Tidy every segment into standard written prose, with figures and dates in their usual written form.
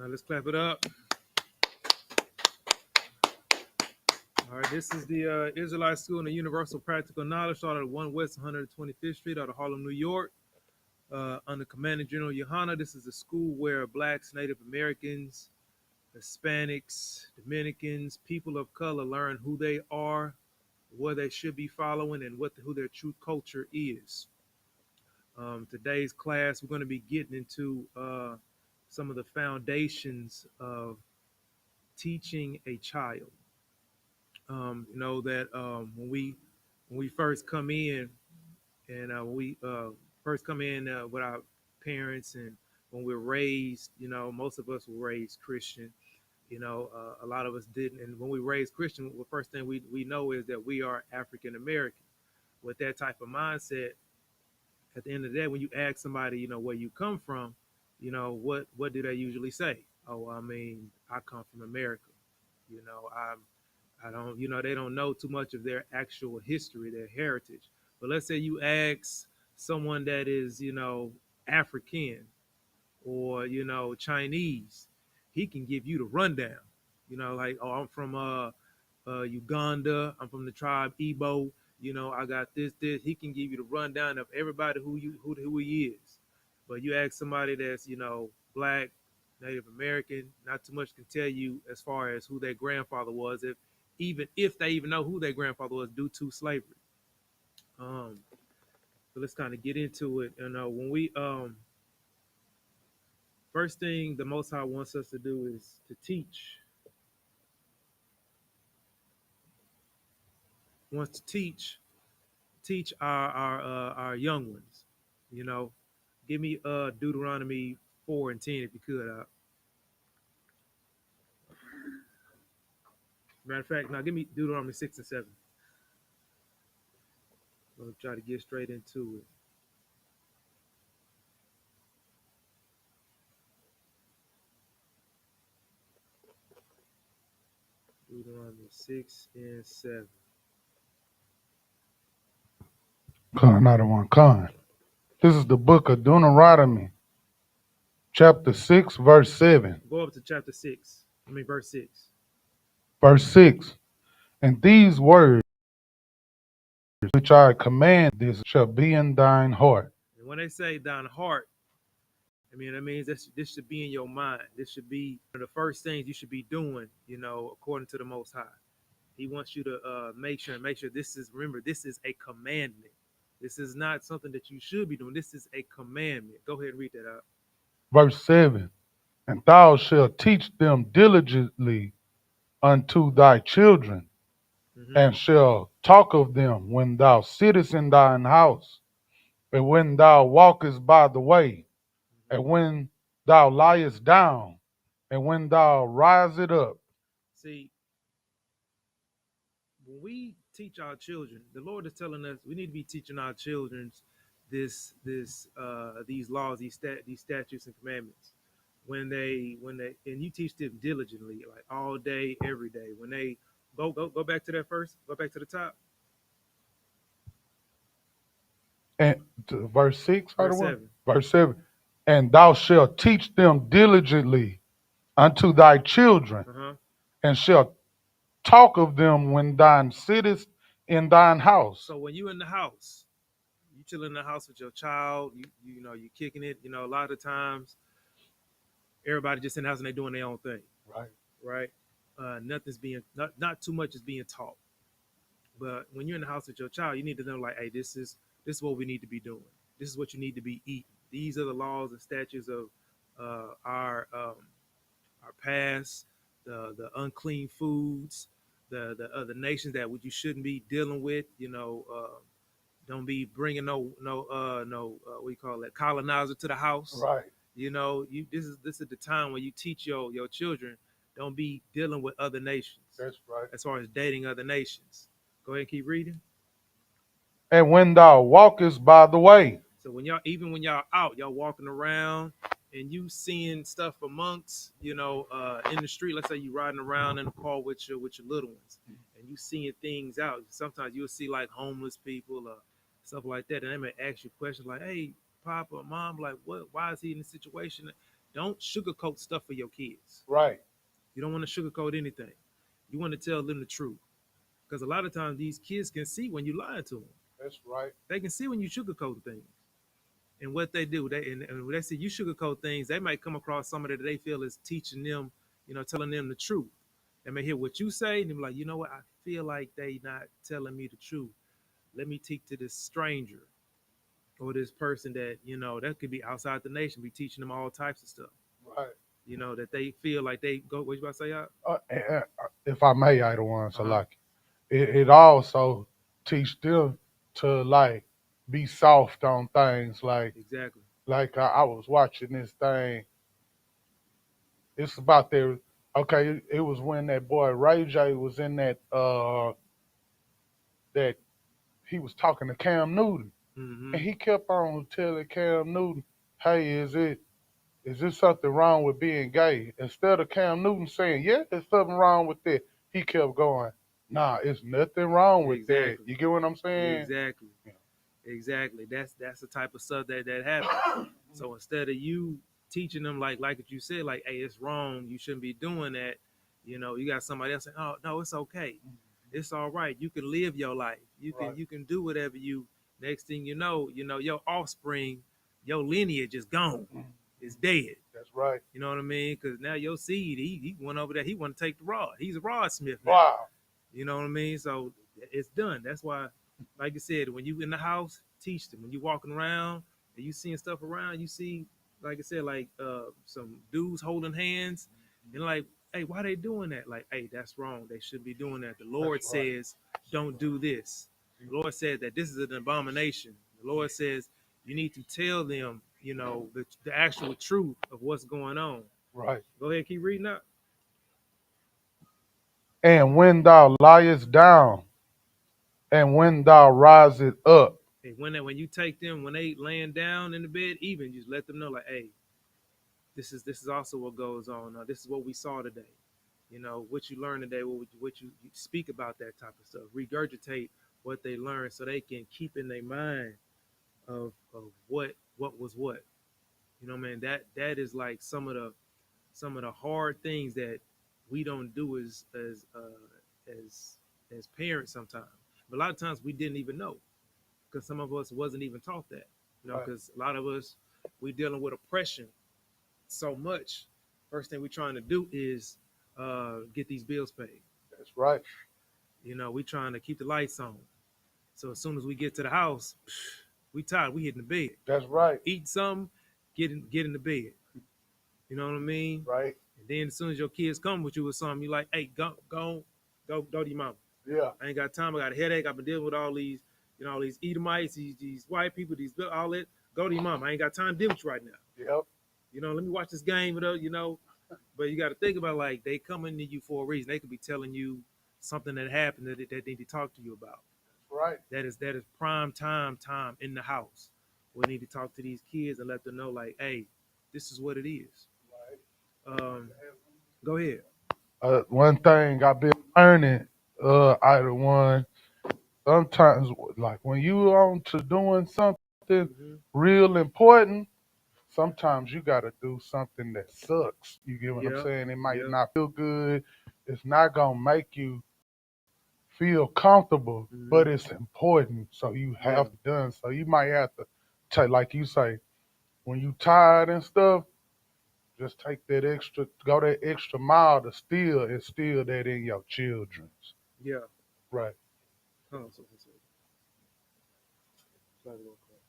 Let's clap it up. All right, this is the Israelite School and the Universal Practical Knowledge, started at 1 West 125th Street out of Harlem, New York, under Commander General YAHANNA. This is a school where Blacks, Native Americans, Hispanics, Dominicans, people of color learn who they are, what they should be following, and who their true culture is. Today's class, we're going to be getting into some of the foundations of teaching a child. You know that when we first come in, and when we first come in with our parents, and when we're raised, you know, most of us were raised Christian. You know, a lot of us didn't. And when we raised Christian, the first thing we know is that we are African American. With that type of mindset, at the end of the day, when you ask somebody, you know, where you come from, you know, what do they usually say? Oh, I mean, I come from America. You know, I don't, you know, they don't know too much of their actual history, their heritage. But let's say you ask someone that is, you know, African or, you know, Chinese, he can give you the rundown. You know, like, oh, I'm from Uganda. I'm from the tribe Igbo. You know, I got this. He can give you the rundown of everybody who he is. But you ask somebody that's, you know, Black, Native American, not too much can tell you as far as who their grandfather was, if they even know who their grandfather was due to slavery. So let's kind of get into it. You know, when we first thing the Most High wants us to do is to teach. Wants to teach our young ones. You know, give me Deuteronomy 4 and 10 if you could. Matter of fact, now give me Deuteronomy 6 and 7. I'll try to get straight into it. Deuteronomy 6 and 7. Not one con. This is the book of Deuteronomy, chapter 6, verse 7. Go up to chapter 6. Verse 6. Verse 6. And these words which I command this shall be in thine heart. And when they say thine heart, I mean, that means this should be in your mind. This should be one of the first things you should be doing, you know, according to the Most High. He wants you to make sure this is a commandment. This is not something that you should be doing. This is a commandment. Go ahead and read that out. Verse 7. And thou shalt teach them diligently unto thy children, Mm-hmm. and shalt talk of them when thou sittest in thine house, and when thou walkest by the way, Mm-hmm. and when thou liest down, and when thou risest up. See, when we teach our children, the Lord is telling us we need to be teaching our children these laws, these statutes and commandments. When they and you teach them diligently, like all day, every day. When they go back to that first, go back to the top, And to verse 6, I verse don't want. 7. Verse 7. And thou shalt teach them diligently unto thy children, Uh-huh. and shalt talk of them when thou sittest in thine house. So when you in the house, you chill in the house with your child, you know, you kicking it, you know, a lot of times everybody just in the house and they doing their own thing, Right. right? Nothing's being not too much is being taught. But when you're in the house with your child, you need to know like, hey, this is what we need to be doing. This is what you need to be eating. These are the laws and statutes of our past, the unclean foods, the other nations that you shouldn't be dealing with. You know, don't be bringing no what you call it, colonizer to the house. Right. You know, this is the time when you teach your children, don't be dealing with other nations That's right. as far as dating other nations. Go ahead and keep reading. And when thou walkest by the way. So when y'all out, y'all walking around and you seeing stuff amongst, in the street. Let's say you riding around in a car with your little ones, and you seeing things out. Sometimes you'll see like homeless people or stuff like that, and they may ask you questions like, "Hey, Papa, Mom, like what? Why is he in this situation?" Don't sugarcoat stuff for your kids. Right. You don't want to sugarcoat anything. You want to tell them the truth because a lot of times these kids can see when you lie to them. That's right. They can see when you sugarcoat things. And what they do, and when they see you sugarcoat things, they might come across somebody that they feel is teaching them, telling them the truth. They may hear what you say, and they're like, you know what, I feel like they not telling me the truth. Let me teach to this stranger or this person that, that could be outside the nation, be teaching them all types of stuff. Right. That they feel like they go, what you about to say, out? If I may, I don't want to Uh-huh. like it also teach them to like be soft on things. Exactly. Like I was watching this thing. It's about their okay. It was when that boy Ray J was in that he was talking to Cam Newton, Mm-hmm. and he kept on telling Cam Newton, "Hey, is there something wrong with being gay?" Instead of Cam Newton saying, "Yeah, there's something wrong with that," he kept going, "Nah, it's nothing wrong with that." Exactly. You get what I'm saying? Exactly. Yeah. Exactly. That's the type of stuff that happens. So instead of you teaching them like what you said, like, hey, it's wrong, you shouldn't be doing that, you got somebody else saying, oh no, it's okay. It's all right. You can live your life. You can Right. you can do whatever you next thing your offspring, your lineage is gone. It's dead. That's right. You know what I mean? Because now your seed, he went over there, he want to take the rod. He's a rod smith now. Wow. You know what I mean? So it's done. That's why, like I said, when you in the house, teach them. When you walking around and you seeing stuff around, you see, like I said, like some dudes holding hands, and like, hey, why they doing that? Like, hey, that's wrong. They shouldn't be doing that. The Lord That's right. says, don't do this. The Lord said that this is an abomination. The Lord says you need to tell them, the actual truth of what's going on. Right. Go ahead, keep reading up. And when thou liest down, and when thou risest up. Hey, when you take them when they laying down in the bed, even just let them know like, hey, this is also what goes on. This is what we saw today. What you learned today, what you speak about that type of stuff. Regurgitate what they learned so they can keep in their mind of what was what. Man, that is like some of the hard things that we don't do as parents sometimes. But a lot of times we didn't even know because some of us wasn't even taught that. Right. Because a lot of us we dealing with oppression so much. First thing we're trying to do is get these bills paid. That's right. We trying to keep the lights on. So as soon as we get to the house, we tired. We hitting the bed, That's right. eat some, get in the bed. You know what I mean? Right. And then as soon as your kids come with you with something, you like, hey, go to your mama. Yeah. I ain't got time. I got a headache. I've been dealing with all these, all these Edomites, these white people, all that. Go to your mama. I ain't got time to deal with you right now. Yep. Let me watch this game with her, But you got to think about, like, they coming to you for a reason. They could be telling you something that happened that they need to talk to you about. Right. That is prime time in the house. We need to talk to these kids and let them know, like, hey, this is what it is. Go ahead. One thing I've been learning, either one, sometimes like when you on to doing something Hmm. real important, sometimes you gotta do something that sucks. You get what I'm Yep. saying? It might Yep. not feel good. It's not gonna make you feel comfortable, but Hmm. it's important. So you Yeah. have done. So you might have to take, like you say, when you tired and stuff, just take go that extra mile to still instill that in your children's. Yeah. Right. Hold on, Sorry, real quick.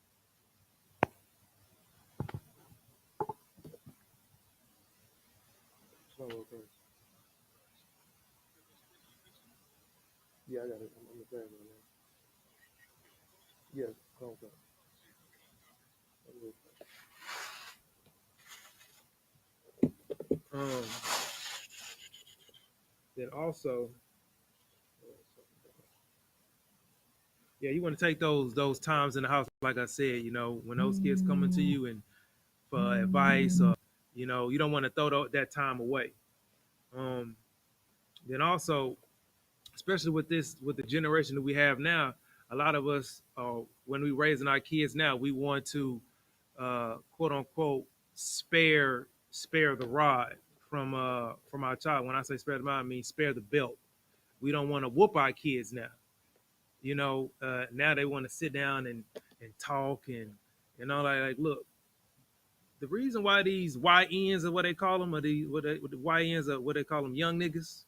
Slow real quick. Yeah, I got it. I'm the bad one now. Yeah, hold on. Then also, yeah, you want to take those times in the house, like I said, when those kids coming to you and for advice, or you don't want to throw that time away. Um, then also, especially with the generation that we have now, a lot of us, when we raising our kids now, we want to, quote unquote, spare the rod from our child. When I say spare the rod, I mean spare the belt. We don't want to whoop our kids now. Now they want to sit down and talk and like look, the reason why these YNs or what they call them, or the YNs or what they call them, young niggas,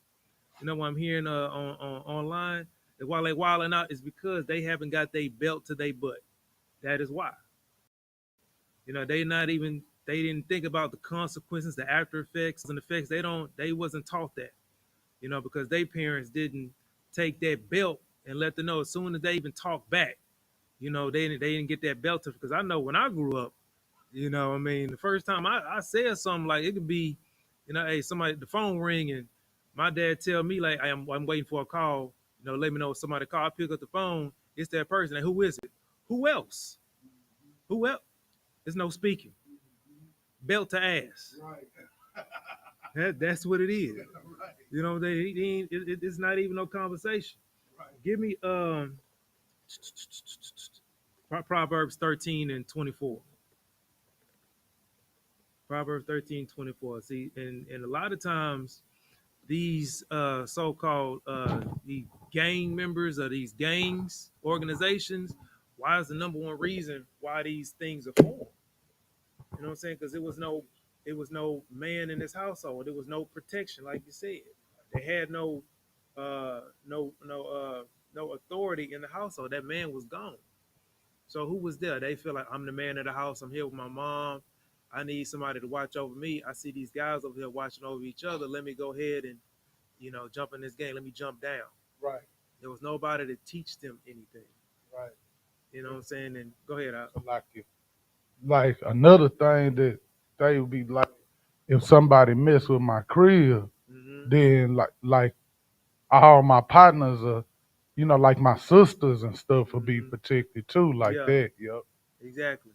what I'm hearing on online, and while they wilding out is because they haven't got their belt to their butt. That is why. They didn't think about the consequences, the after effects and effects. They wasn't taught that, because their parents didn't take that belt and let them know as soon as they even talk back. They didn't get that belt to, because I know when I grew up, I mean, the first time I said something, like it could be, hey, somebody, the phone ring, and my dad tell me, like, I'm waiting for a call, let me know if somebody call. I pick up the phone, it's that person. And who is it? Who else? Who else? There's no speaking. Belt to ass. Right. That's what it is. It's not even no conversation. Right. Give me Proverbs 13:24. Proverbs 13:24. See, and a lot of times these so-called the gang members of these gangs organizations, why is the number one reason why these things are formed? You know what I'm saying? Because it was no man in this household. There was no protection, like you said. They had uh no no no authority in the household. That man was gone. So who was there? They feel like, I'm the man of the house. I'm here with my mom. I need somebody to watch over me. I see these guys over here watching over each other. Let me go ahead and jump in this game. Let me jump down. Right. There was nobody to teach them anything. Right. You know what I'm saying? And go ahead. So like another thing that they would be like, if somebody mess with my crib, Mm-hmm. then like all my partners are, like my sisters and stuff will be Mm-hmm. protected too, like Yeah, that. Yep. exactly.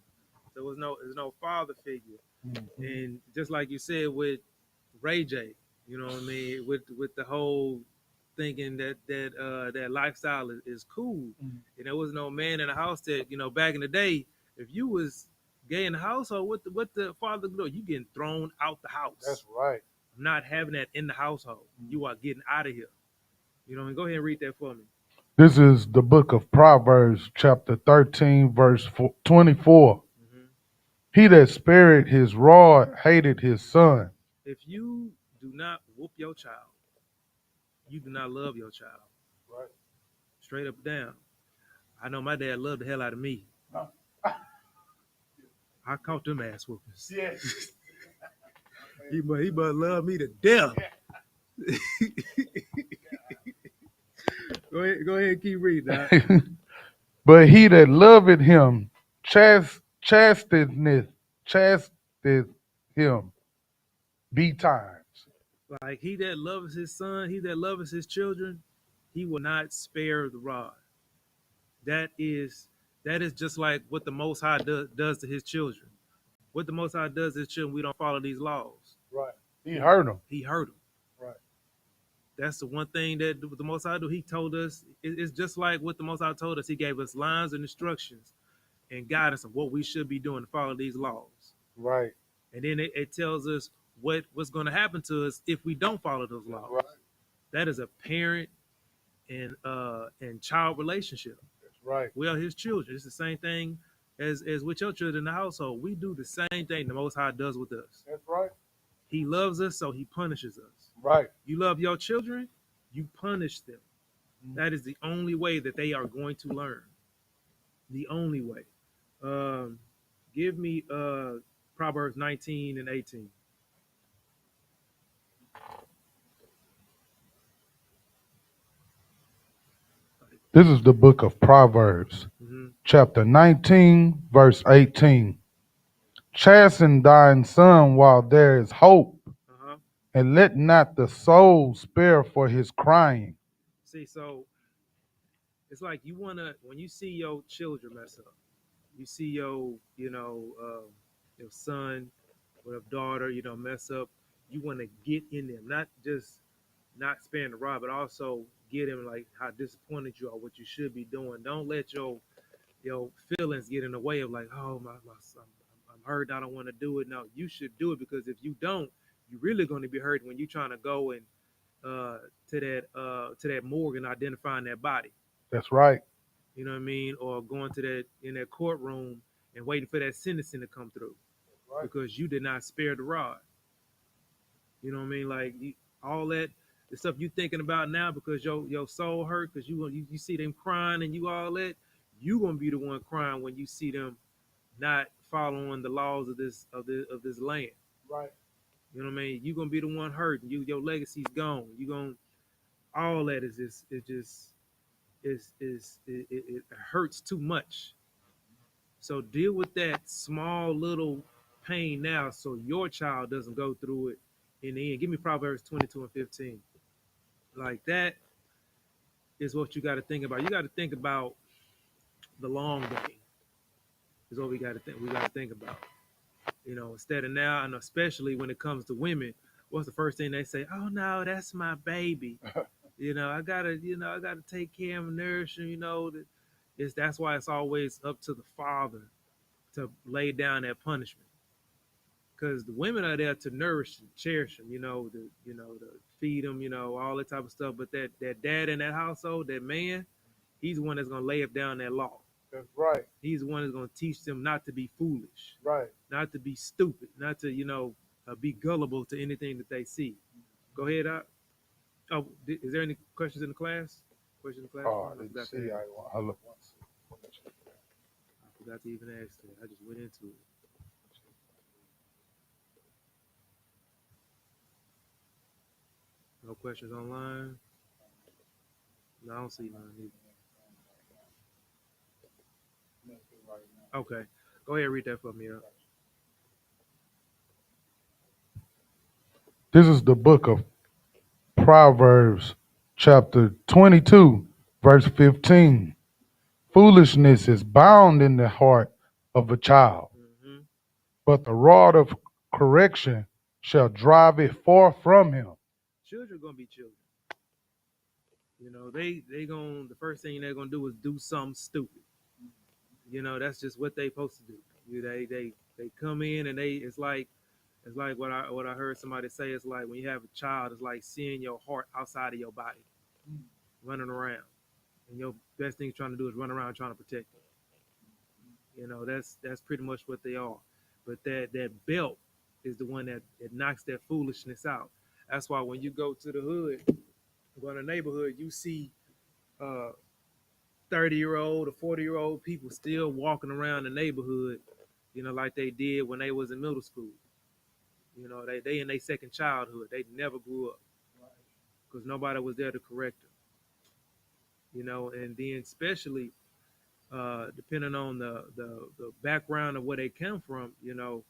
There's no father figure. Hmm. And just like you said with Ray J, you know what I mean, with the whole thinking that lifestyle is cool. And there was no man in the house that, back in the day, if you was gay in the household, what the father do? You getting thrown out the That's house. right. I'm not having that in the household. You are getting out of here. And go ahead and read that for me. This is the book of Proverbs, chapter 13, verse 24. Hmm. He that spared his rod hated his son. If you do not whoop your child, you do not love your child. Right. Straight up and down. I know my dad loved the hell out of me. Huh. I caught them ass whoopings. Yes. He must love me to death. Go ahead and keep reading that. But he that loveth him chasteneth him be times. Like he that loves his son, he that loves his children, he will not spare the rod. That is just like what the Most High does to his children. What the Most High does to his children, we don't follow these laws. Right. He hurt them. He hurt them. Right. That's the one thing that the Most High do. He told us, it's just like what the Most High told us. He gave us lines and instructions and guidance of what we should be doing to follow these laws. Right. And then it tells us what's going to happen to us if we don't follow those laws. Right. That is a parent and child relationship. That's right. We are his children. It's the same thing as with your children in the household. We do the same thing the Most High does with us. That's right. He loves us, so he punishes us. Right. You love your children, you punish them. That is the only way that they are going to learn. The only way. Give me Proverbs 19 and 18. This is the book of Proverbs, chapter 19, verse 18. Chasten thine son while there is hope, and let not the soul spare for his crying. See, so it's like you want to, when you see your children mess up, you see your son or daughter, mess up, you want to get in them, not just not sparing the rod, but also get him like how disappointed you are, what you should be doing. Don't let your feelings get in the way of like, oh my son, I'm hurt, I don't want to do it. No, you should do it, because if you don't, you're really going to be hurt when you're trying to go and to that morgue and identifying that body. That's right. You know what I mean? Or going to that courtroom and waiting for that sentencing to come through, right, because you did not spare the rod. You know what I mean? Like all that the stuff you thinking about now because your soul hurt because you see them crying and you all that, you gonna be the one crying when you see them not following the laws of this land. Right. You know what I mean? You gonna be the one hurt. Your legacy's gone. You gonna all that is just it hurts too much. So deal with that small little pain now, so your child doesn't go through it in the end. Give me Proverbs 22 and 15. Like that is what you got to think about. You got to think about the long game. Is what we got to think. We got to think about. Instead of now, and especially when it comes to women, what's the first thing they say? Oh no, that's my baby. I gotta take care of him, nourish him. That's why it's always up to the father to lay down that punishment, because the women are there to nourish and cherish them, to feed them, all that type of stuff. But that dad in that household, that man, he's the one that's gonna lay up down that law. That's right. He's the one that's gonna teach them not to be foolish, right, not to be stupid, not to be gullible to anything that they see. Go ahead, out. Oh, is there any questions in the class? Questions in the class? Oh, I didn't see. I look once. I forgot to even ask that. I just went into it. No questions online? No, I don't see none either. Okay. Go ahead and read that for me. This is the book of Proverbs, chapter 22, verse 15. Foolishness is bound in the heart of a child, but the rod of correction shall drive it far from him. Children are gonna be children. They gonna, the first thing they're gonna do is do something stupid. That's just what they supposed to do. They come in and it's like what I heard somebody say. It's like when you have a child, it's like seeing your heart outside of your body, running around, and your best thing you're trying to do is run around trying to protect them. That's pretty much what they are. But that belt is the one that knocks that foolishness out. That's why when you go to the hood, go in the neighborhood, you see 30-year-old or 40-year-old people still walking around the neighborhood, like they did when they was in middle school. You know, they in their second childhood. They never grew up because nobody was there to correct them. You know, and then especially depending on the background of where they come from, you know,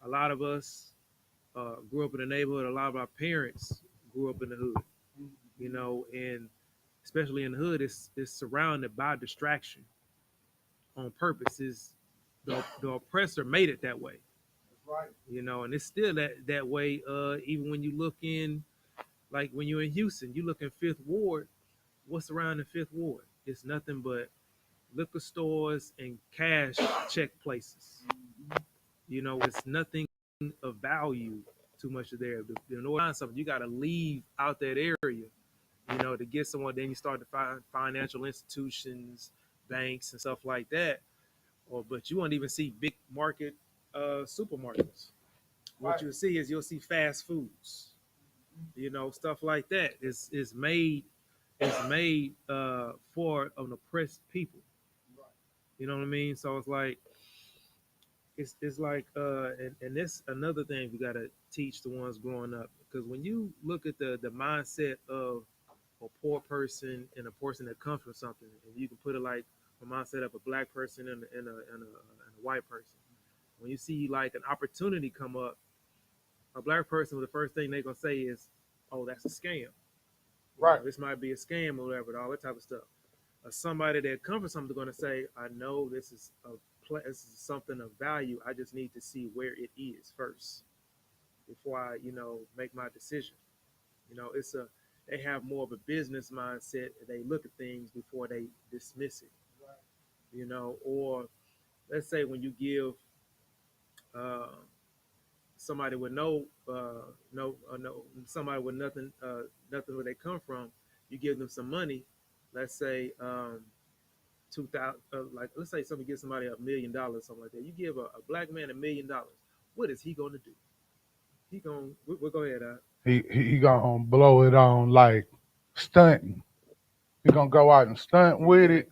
a lot of us grew up in the neighborhood. A lot of our parents grew up in the hood, you know, and especially in the hood, it's surrounded by distraction on purpose. Is the oppressor made it that way, Right. you know, and it's still that way. Even when you look in, like when you're in Houston, you look in Fifth Ward. What's around the Fifth Ward? It's nothing but liquor stores and cash check places. You know, it's nothing of value too much of there. In order to find something, you got to leave out that area, you know, to get someone. Then you start to find financial institutions, banks, and stuff like that. Or, but you won't even see big market supermarkets. What Right. you'll see is you'll see fast foods, you know, stuff like that. It's made for an oppressed people. You know what I mean? So it's like it's like and this another thing we gotta teach the ones growing up, because when you look at the mindset of a poor person and a person that comes from something, and you can put it like a mindset of a black person and a white person. When you see like an opportunity come up, a black person, the first thing they're gonna say is, "Oh, that's a scam." You Right. know, this might be a scam or whatever, all that type of stuff. Somebody that comes from something going to say, "I know this is something of value. I just need to see where it is first before I, you know, make my decision." You know, they have more of a business mindset. They look at things before they dismiss it. You know, or let's say when you give uh, somebody with no somebody with nothing where they come from, you give them some money. Let's say 2,000, like let's say somebody gives somebody $1 million, something like that. You give a black man $1 million. What is he going to do? He going we'll go ahead. He gonna blow it on like stunting. He gonna go out and stunt with it,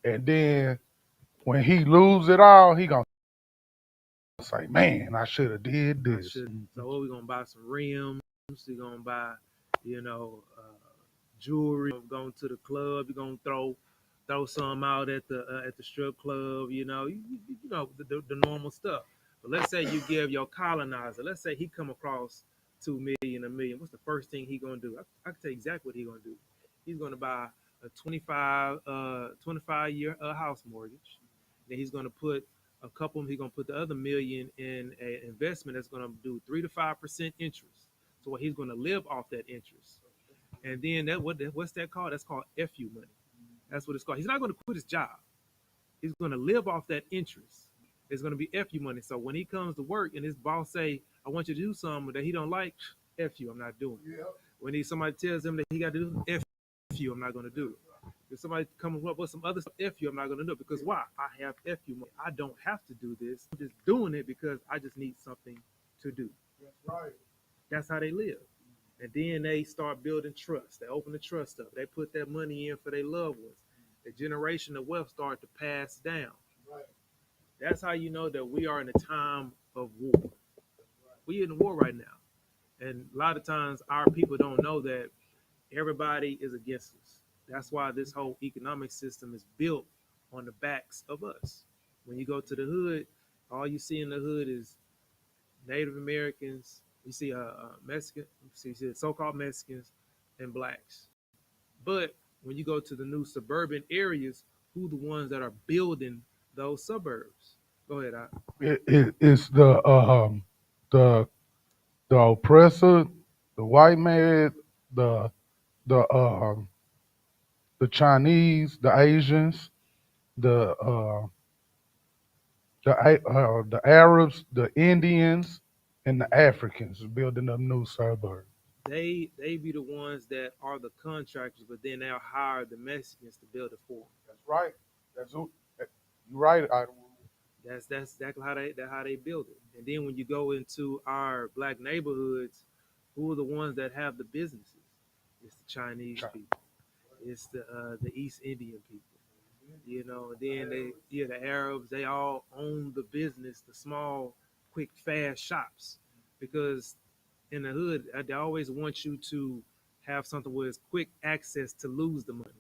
Exactly. and then when he lose it all, he gonna say, "Man, I should have did I this." should. So what we gonna buy some rims? We gonna buy, you know, jewelry. Going to the club. You're gonna throw some out at the strip club. You know, you know the normal stuff. But let's say you give your colonizer. Let's say he come across 2 million, a million. What's the first thing he gonna do? I can tell you exactly what he gonna do. He's gonna buy a 25 year house mortgage. Then he's gonna put a couple. He's gonna put the other million in an investment that's gonna do 3 to 5% interest. So he's gonna live off that interest. And then what's that called? That's called FU money. That's what it's called. He's not gonna quit his job. He's gonna live off that interest. It's gonna be FU money. So when he comes to work and his boss say, "I want you to do something that he don't like," FU, I'm not doing it. When somebody tells him that he got to do FU, I'm not gonna do it. If somebody comes up with some other stuff, FU, I'm not gonna do it, because why? I have FU money. I don't have to do this. I'm just doing it because I just need something to do. That's right. That's how they live. And then they start building trust. They open the trust up. They put that money in for their loved ones. The generation of wealth start to pass down. Right. That's how you know that we are in a time of war. We in a war right now. And a lot of times our people don't know that everybody is against us. That's why this whole economic system is built on the backs of us. When you go to the hood, all you see in the hood is Native Americans. You see Mexican, you see so-called Mexicans and blacks. But when you go to the new suburban areas, who the ones that are building those suburbs? Go ahead. It's the the oppressor, the white man, the the um the Chinese, the Asians, the Arabs, the Indians, and the Africans building up new suburbs. They be the ones that are the contractors, but then they'll hire the Mexicans to build it for them. That's right. That's who. You're right. That's exactly how they build it. And then when you go into our black neighborhoods, who are the ones that have the businesses? It's the Chinese people. It's the East Indian people. You know, and then the Arabs, they all own the business, the small, quick, fast shops. because in the hood, they always want you to have something where it's quick access to lose the money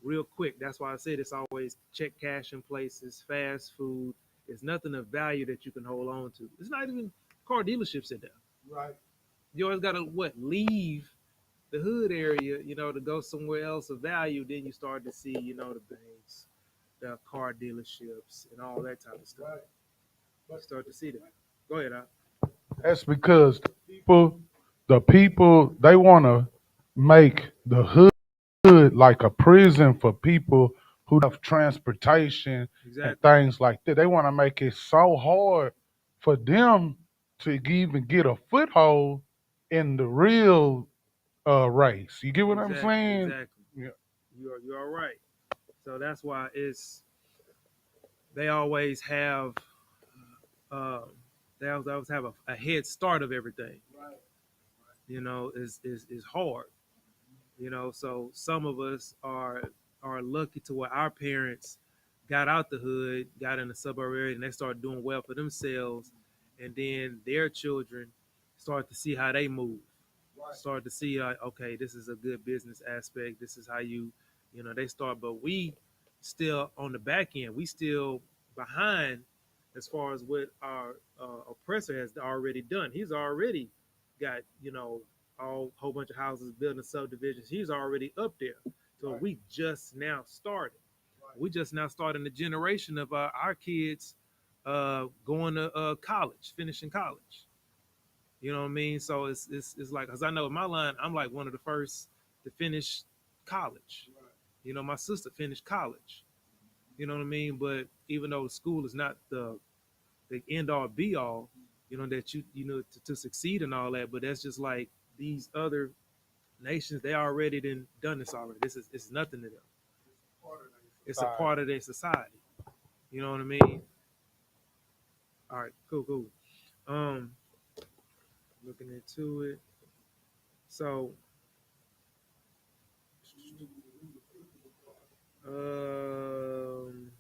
real quick. That's why I said it's always check cash in places, fast food. It's nothing of value that you can hold on to. It's not even car dealerships in there. Right. You always gotta leave the hood area, to go somewhere else of value. Then you start to see, the banks, the car dealerships, and all that type of stuff. Right. You start to see that. Go ahead, Al. That's because the people, they want to make the hood like a prison for people who don't have transportation and Exactly. things like that. They want to make it so hard for them to even get a foothold in the real race. You get what I'm Exactly. saying? Exactly. Yeah. You're right. So that's why they always have um, they always have a head start of everything. Is hard. So some of us are lucky to where our parents got out the hood, got in the suburb area, and they started doing well for themselves, and then their children start to see how they move, start to see okay, this is a good business aspect. This is how they start. But we still on the back end, we still behind as far as what our oppressor has already done. He's already got all whole bunch of houses, building subdivisions. He's already up there. So we just now started. We just now starting the generation of our kids going to college, finishing college. You know what I mean? So it's like, cause I know in my line, I'm like one of the first to finish college. My sister finished college. You know what I mean? But even though school is not the end all be all, that to succeed and all that, but that's just like these other nations, they already done this already. This is it's nothing to them. It's a part of their society. You know what I mean? All right, cool. Um, Looking into it. So, um,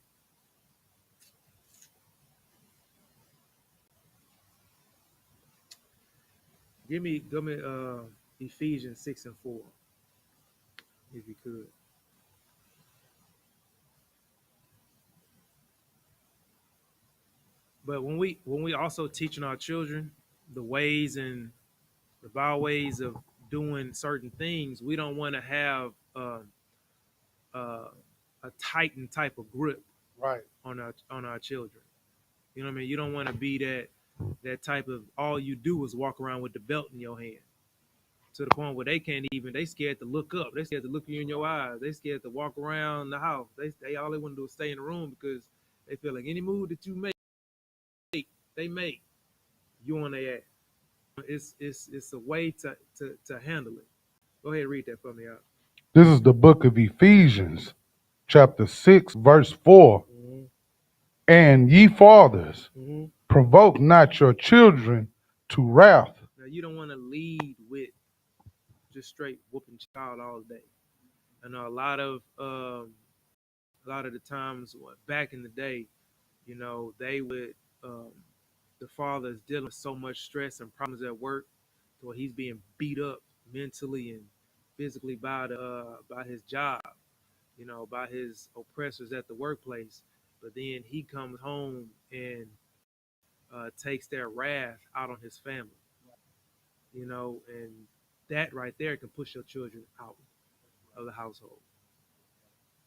give me Ephesians 6:4, if you could. But when we also teaching our children the ways and the byways of doing certain things, we don't want to have uh, a tightened type of grip Right. on our children. You know what I mean? You don't want to be that type of, all you do is walk around with the belt in your hand, to the point where they scared to look up. They scared to look you in your eyes. They scared to walk around the house. They all they want to do is stay in the room because they feel like any move that you make, you on their ass. It's a way to handle it. Go ahead and read that for me out. This is the book of Ephesians, chapter 6, verse 4. Mm-hmm. And ye fathers, Mm-hmm. provoke not your children to wrath. Now you don't want to lead with just straight whooping child all day. I know a lot of the times back in the day, they would the father is dealing with so much stress and problems at work, to where he's being beat up mentally and physically by his job, by his oppressors at the workplace. But then he comes home and takes their wrath out on his family, and that right there can push your children out of the household,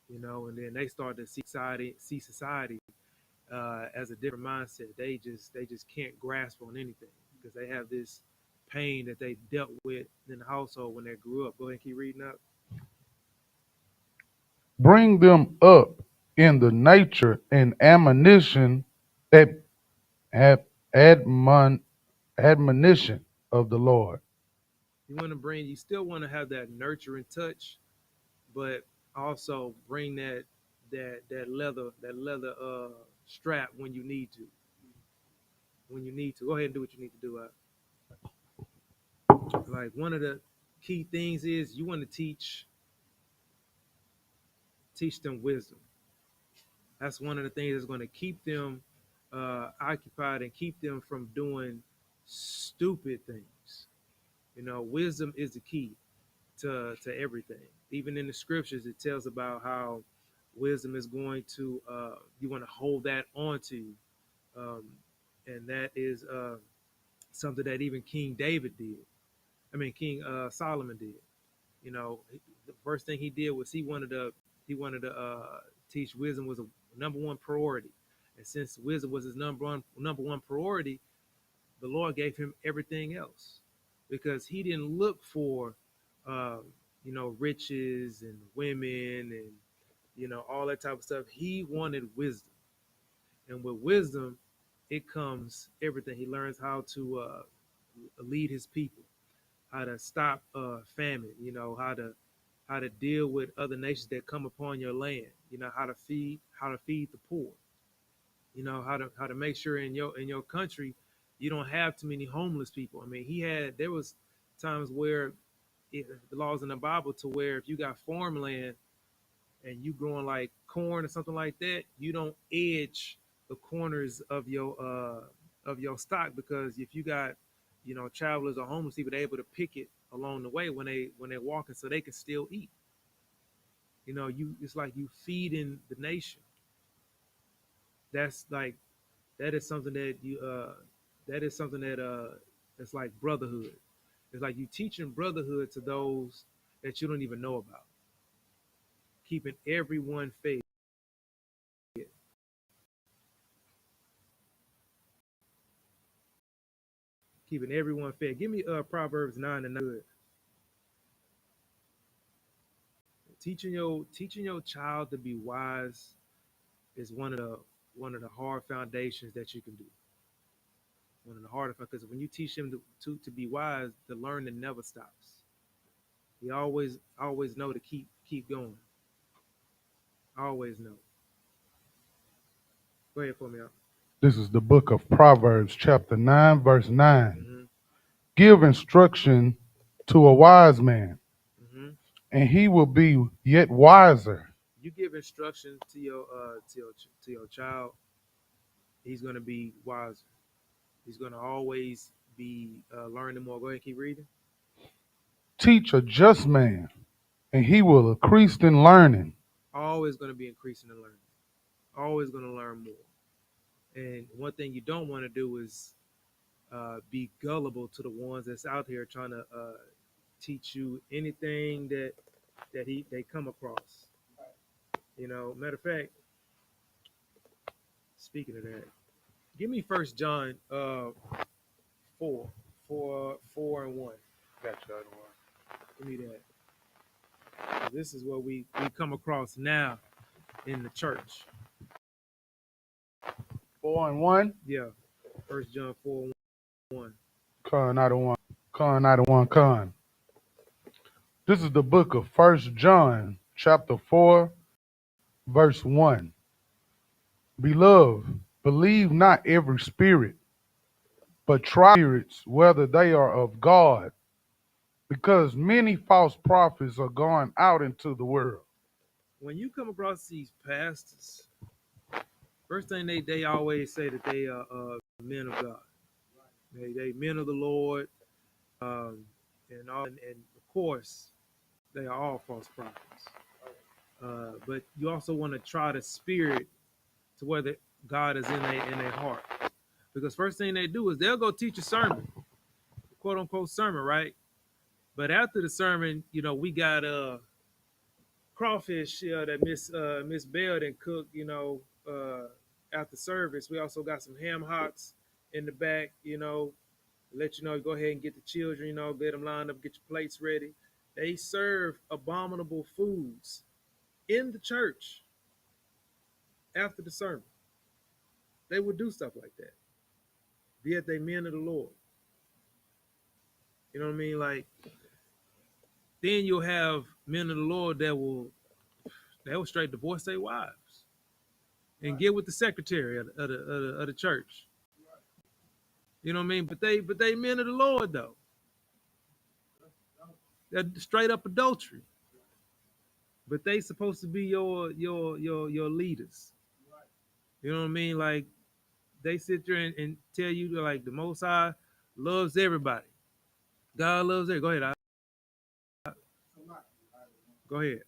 and then they start to see society as a different mindset. They just can't grasp on anything because they have this pain that they dealt with in the household when they grew up. Go ahead and keep reading up. Bring them up in the nature and admonition, ad, ad, admon, admonition of the Lord. You still want to have that nurturing touch, but also bring that leather strap when you need to. When you need to, go ahead and do what you need to do. Like one of the key things is you want to teach them wisdom. That's one of the things that's going to keep them occupied and keep them from doing stupid things. Wisdom is the key to everything. Even in the scriptures, it tells about how wisdom is going to you want to hold that onto you, and that is something that even King David did. I mean, King Solomon did. The first thing he did was he wanted to teach wisdom was a number one priority, and since wisdom was his number one priority, the Lord gave him everything else because he didn't look for, uh, riches and women and all that type of stuff. He wanted wisdom, and with wisdom, it comes everything. He learns how to lead his people, how to stop famine. How to deal with other nations that come upon your land. How to feed the poor. How to make sure in your country you don't have too many homeless people. I mean, there was times where the laws in the Bible to where if you got farmland and you growing like corn or something like that, you don't edge the corners of your stock, because if you got travelers or homeless people, they're able to pick it along the way when they're walking, so they can still eat. It's like you feeding the nation. That's like that is something that it's like brotherhood. It's like you teaching brotherhood to those that you don't even know about, keeping everyone fed, keeping everyone fed. Give me Proverbs 9 and 9. Teaching your child to be wise is one of the hard foundations that you can do. One of the hardest, because when you teach him to be wise, the learning never stops. He always know to keep going. Always know. Go ahead for me out. This is the book of Proverbs, chapter 9, verse 9. Mm-hmm. Give instruction to a wise man, Mm-hmm. and he will be yet wiser. You give instruction to your child, he's gonna be wiser. He's gonna always be learning more. Go ahead, keep reading. Teach a just man, and he will increase in learning. Always gonna be increasing in learning. Always gonna learn more. And one thing you don't want to do is be gullible to the ones that's out here trying to teach you anything they come across. Matter of fact, speaking of that, give me First John 4, 4 and 1. Got you, other one. Give me that. This is what we come across now in the church. 4 and 1. Yeah, First John 4 and 1. Con, not a one. Con, not a one. Con. This is the book of First John, chapter 4, verse 1. Beloved, believe not every spirit, but try spirits whether they are of God, because many false prophets are going out into the world. When you come across these pastors, first thing they always say that they are men of God. They men of the Lord, um, and of course they are all false prophets. But you also want to try the spirit to whether God is in their heart, because first thing they do is they'll go teach a sermon, quote unquote sermon, right? But after the sermon, we got crawfish that Miss Bell didn't cook. After service, we also got some ham hocks in the back. Let you know, go ahead and get the children. Get them lined up, get your plates ready. They serve abominable foods in the church after the sermon. They would do stuff like that. Yet they men of the Lord. You know what I mean? Like, then you'll have men of the Lord that will straight divorce their wives and get with the secretary of the church. You know what I mean? But they men of the Lord though. That straight up adultery. But they supposed to be your leaders. You know what I mean? Like, they sit there and tell you, like, the Most High loves everybody. God loves it. Go ahead. Go ahead.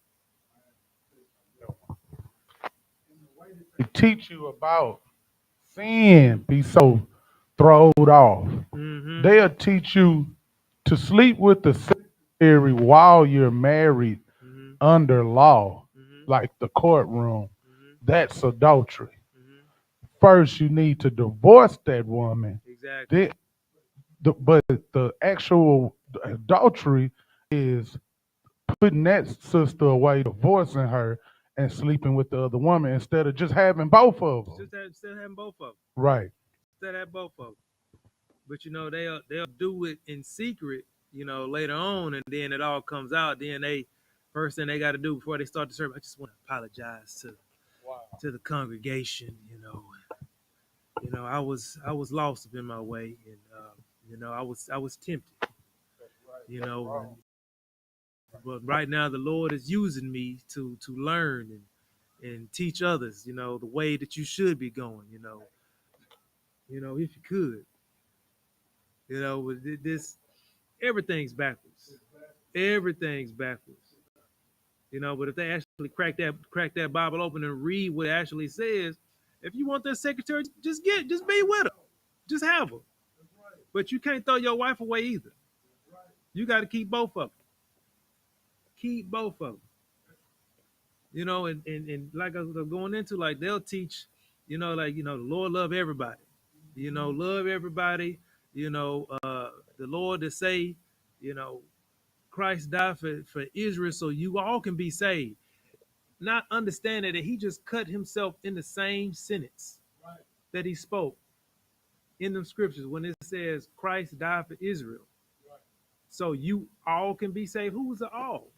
They teach you about sin be so throwed off. Mm-hmm. They'll teach you to sleep with the secretary while you're married Mm-hmm. under law, Mm-hmm. like the courtroom. Mm-hmm. That's adultery. Mm-hmm. First, you need to divorce that woman. Exactly. Then, but the actual adultery is putting that sister away, divorcing her, and sleeping with the other woman instead of just having both of them. Still having both of them. Right. Still have both of them. But they'll do it in secret, later on, and then it all comes out. Then they first thing they got to do before they start the service, I just want to apologize to the congregation. I was lost up in my way, and I was tempted. You know, but right now the Lord is using me to learn and teach others. The way that you should be going. If you could. With this, everything's backwards. Everything's backwards. But if they actually crack that Bible open and read what it actually says, if you want that secretary, just be with her, just have her. But you can't throw your wife away either. You got to keep both of them. Keep both of them. And like I was going into, like they'll teach, the Lord love everybody. Love everybody. The Lord to say, you know, Christ died for Israel so you all can be saved. Not understanding that he just cut himself in the same sentence that he spoke in the scriptures when it says Christ died for Israel. So you all can be saved. Who was the all?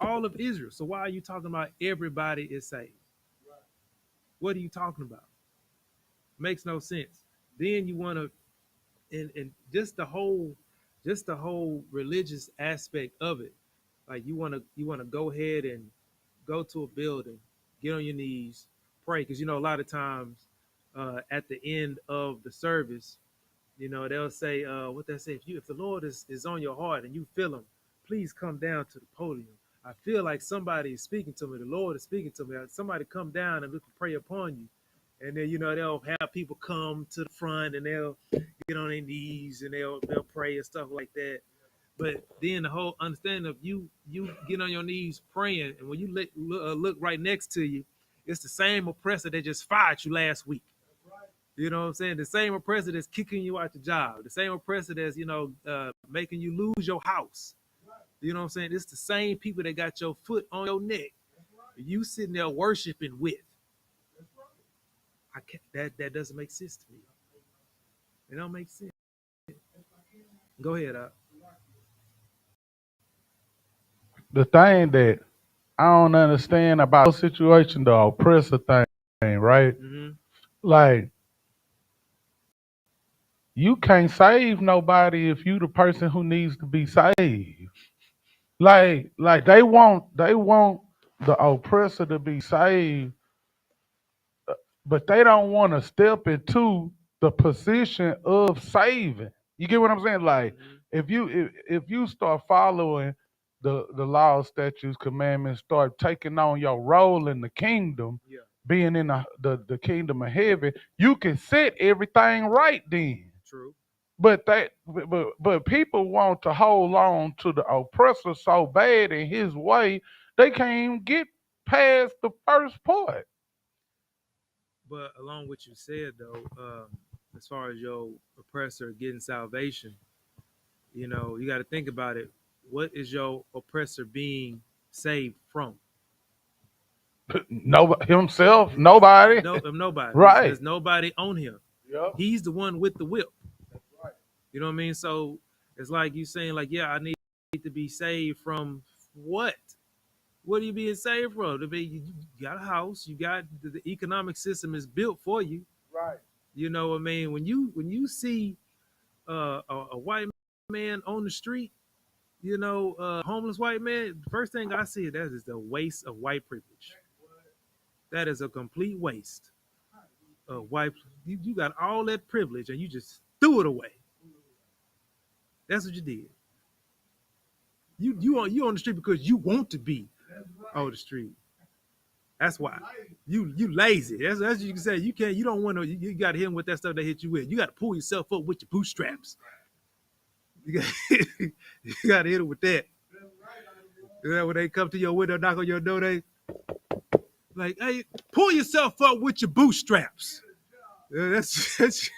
All of Israel. So why are you talking about everybody is saved? What are you talking about? Makes no sense. Then you want to, and just the whole religious aspect of it. Like you want to go ahead and go to a building, get on your knees, pray, because a lot of times at the end of the service, they'll say what they say. If the Lord is on your heart and you feel Him, please come down to the podium. I feel like somebody is speaking to me. The Lord is speaking to me. Somebody come down and we can pray upon you. And then they'll have people come to the front and they'll get on their knees and they'll pray and stuff like that. But then the whole understanding of you get on your knees praying, and when you look right next to you, it's the same oppressor that just fired you last week. You know what I'm saying? The same oppressor that's kicking you out the job. The same oppressor that's making you lose your house. You know what I'm saying? It's the same people that got your foot on your neck. You sitting there worshiping with. I can't, that doesn't make sense to me. It don't make sense. Go ahead. The thing that I don't understand about the situation, the oppressor thing, right? Mm-hmm. Like, you can't save nobody if you the person who needs to be saved. Like they want the oppressor to be saved, but they don't want to step into the position of saving. You get what I'm saying? Like, Mm-hmm. if you start following the laws, statutes, commandments, start taking on your role in the kingdom, Yeah. being in the kingdom of heaven, you can set everything right then. True. But people want to hold on to the oppressor so bad in his way they can't even get past the first part. But along with you said though, as far as your oppressor getting salvation, you got to think about it. What is your oppressor being saved from? No, himself, nobody. No, of nobody. Right. There's nobody on him. Yep. He's the one with the whip. You know what I mean? So it's like you saying, like, yeah, I need to be saved from what? What are you being saved from? I mean, you got a house, you got the economic system is built for you. Right. You know what I mean? When you see a white man on the street, homeless white man, the first thing I see that is the waste of white privilege. That is a complete waste of white. You got all that privilege and you just threw it away. That's what you did. You on the street because you want to be on the street. That's why. You lazy. That's what you can say. You can't. You don't want to. You got to hit them with that stuff they hit you with. You got to pull yourself up with your bootstraps. You got, you got to hit them with that. When they come to your window, knock on your door, they like, hey, pull yourself up with your bootstraps. That's as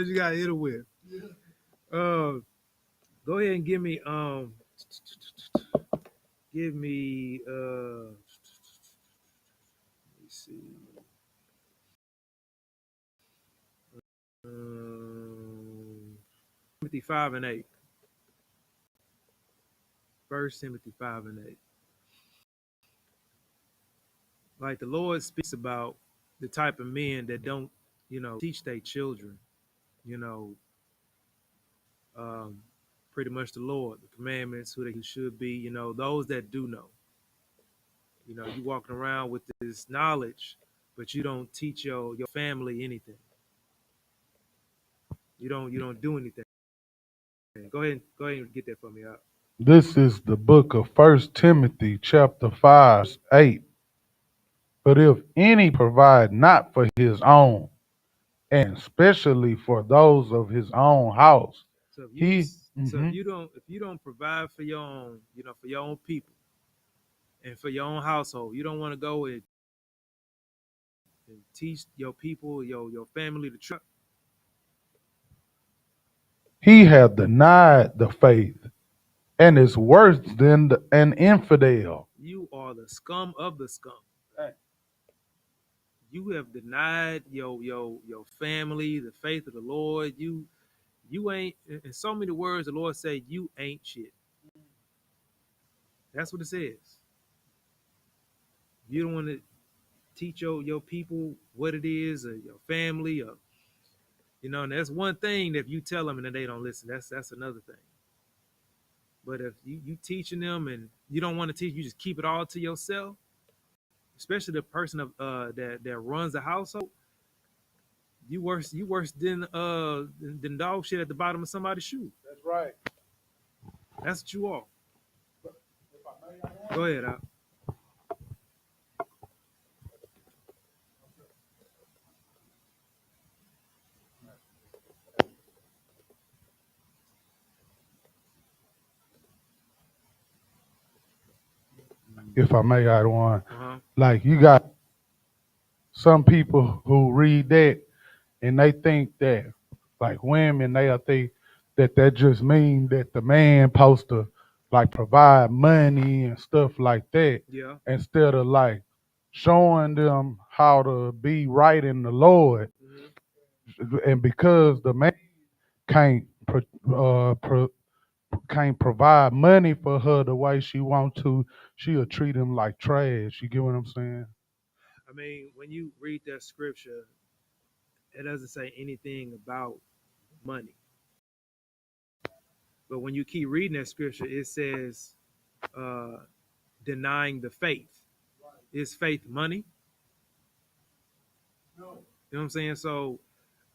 you got to hit them with. Go ahead and give me let me see. Timothy 5 and 8. 1 Timothy 5 and 8. Like the Lord speaks about the type of men that don't, teach their children, you know, um, pretty much the Lord, the commandments, who they should be, those that do know. You walking around with this knowledge, but you don't teach your family anything. You don't do anything. Go ahead and get that for me out. This is the book of First Timothy, chapter 5, 8. But if any provide not for his own, and especially for those of his own house, So if you he so if you don't provide for your own, for your own people and for your own household, you don't want to go and teach your people, your family the truth. he hath denied the faith, and is worse than an infidel. You are the scum of the scum. You have denied your family, the faith of the Lord. You ain't, in so many words, the Lord say you ain't shit. That's what it says. You don't want to teach your people what it is, or your family, or and that's one thing that if you tell them and then they don't listen, that's another thing. But if you teaching them and you don't want to teach, you just keep it all to yourself, especially the person that runs the household. You worse than dog shit at the bottom of somebody's shoe. That's right. That's what you are. Go ahead, Al. If I may add one, Uh-huh. like you got some people who read that and they think that, like women, they'll think that just mean that the man supposed to like provide money and stuff like that, Yeah. instead of like showing them how to be right in the Lord. Mm-hmm. And because the man can't can't provide money for her the way she want to, she'll treat him like trash. You get what I'm saying? I mean, when you read that scripture, it doesn't say anything about money. But when you keep reading that scripture, it says uh, denying the faith. Is faith money? You know what I'm saying? So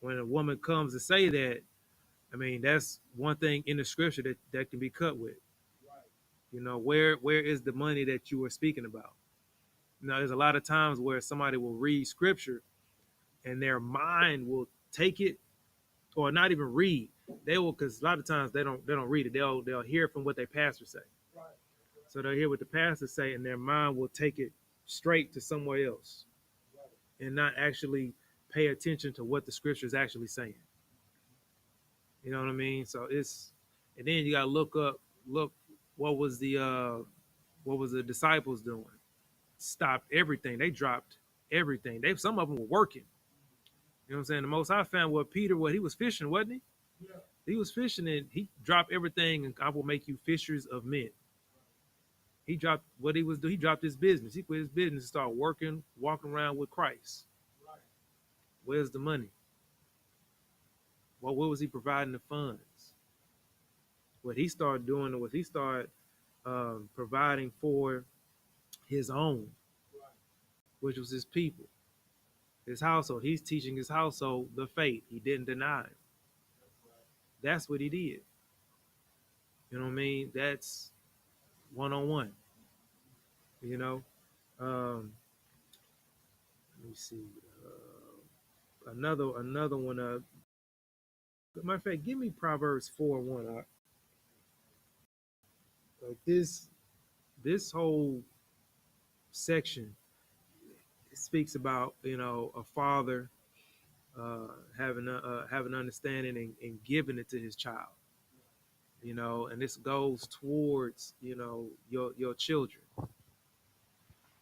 when a woman comes to say that, I mean, that's one thing in the scripture that can be cut with. Where is the money that you were speaking about? There's a lot of times where somebody will read scripture and their mind will take it, or not even read. They will, because a lot of times they don't read it. They'll hear from what their pastor say. So they'll hear what the pastor say, and their mind will take it straight to somewhere else, and not actually pay attention to what the scripture is actually saying. You know what I mean? So and then you gotta look what was the disciples doing? Stopped everything. They dropped everything. Some of them were working. You know what I'm saying? The Most High found what Peter, he was fishing, wasn't he? He was fishing and he dropped everything, and I will make you fishers of men. He dropped what he was doing. He dropped his business. He quit his business and started working, walking around with Christ. Where's the money? What was he providing the funds? What he started doing was he started providing for his own, which was his people, his household. He's teaching his household the faith. He didn't deny it. That's what he did. You know what I mean? That's one on one. You know. Let me see. Another one. Matter of fact, give me Proverbs 4:1. Like this whole section speaks about a father having understanding and giving it to his child. And this goes towards your children.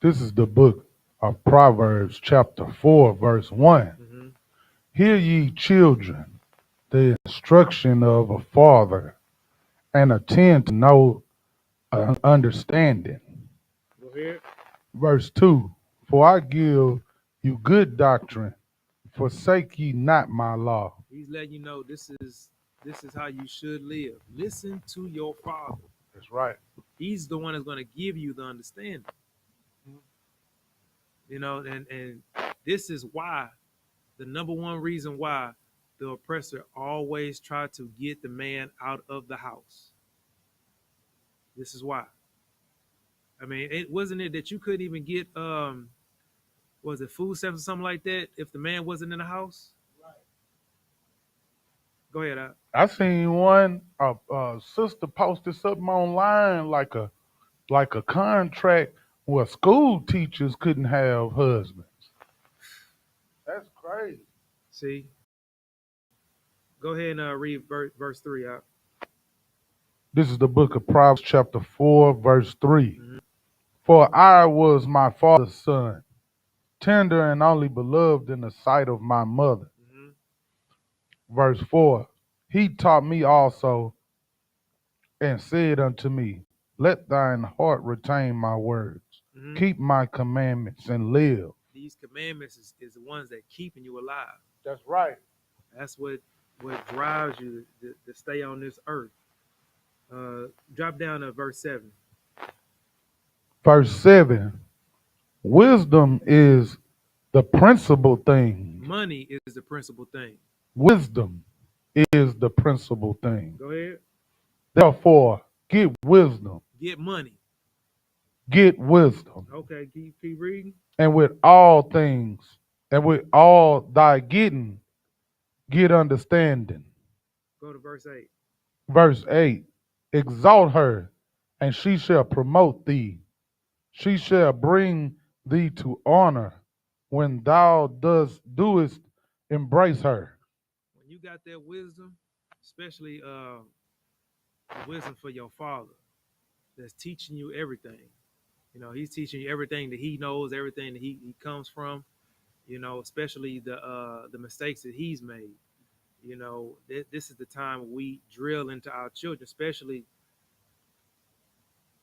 This is the book of Proverbs, chapter 4, verse 1. Mm-hmm. Hear ye, children, the instruction of a father, and attend to know understanding. Go ahead. Verse 2. For I give you good doctrine, forsake ye not my law. He's letting you know this is how you should live. Listen to your father. That's right. He's the one that's going to give you the understanding. And this is why the number one reason why the oppressor always tried to get the man out of the house. This is why. I mean, it wasn't it that you couldn't even get was it food stamps or something like that if the man wasn't in the house? Go ahead. I seen one sister posted something online like a contract where school teachers couldn't have husbands. That's crazy. See, go ahead and read verse 3 out. This is the book of Proverbs, chapter 4, verse 3. Mm-hmm. For I was my father's son, tender and only beloved in the sight of my mother. Mm-hmm. Verse 4. He taught me also and said unto me, let thine heart retain my words. Mm-hmm. Keep my commandments and live. These commandments is the ones that keeping you alive. That's right. That's what drives you to stay on this earth. Drop down to verse 7. Verse 7. Wisdom is the principal thing. Money is the principal thing. Wisdom is the principal thing. Go ahead. Therefore, get wisdom. Get money. Get wisdom. Okay, keep reading. And with all things, and with all thy getting, get understanding. Go to verse 8. Verse 8. Exalt her, and she shall promote thee. She shall bring thee to honor when thou doest embrace her. When you got that wisdom, especially wisdom for your father, that's teaching you everything. He's teaching you everything that he knows, everything that he comes from. Especially the mistakes that he's made. This is the time we drill into our children, especially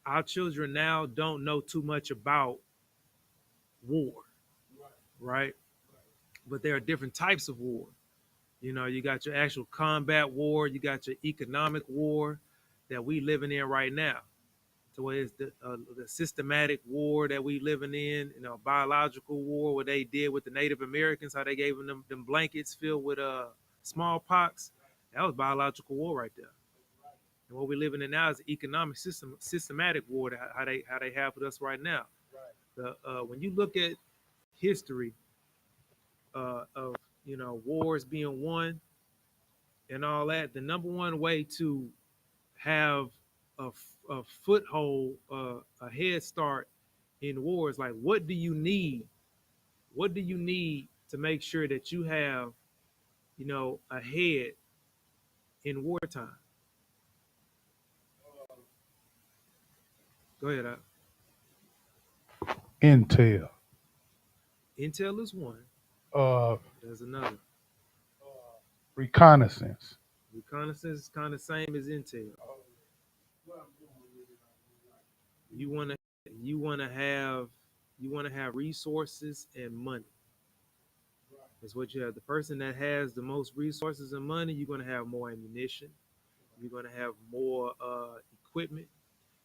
our children now don't know too much about war, right? But there are different types of war. You got your actual combat war, you got your economic war that we living in right now. So it's the systematic war that we living in, biological war, what they did with the Native Americans, how they gave them blankets filled with smallpox. That was biological war right there. And what we're living in now is the economic systematic war that how they have with us right now. When you look at history of wars being won and all that, the number one way to have a foothold, a head start in wars, like what do you need? What do you need to make sure that you have, a head in wartime? Go ahead. Intel. Intel is one. Uh, There's another. reconnaissance. Reconnaissance is kind of same as intel. You want to you want to have resources and money. That's what you have. The person that has the most resources and money, you're going to have more ammunition. You're going to have more equipment.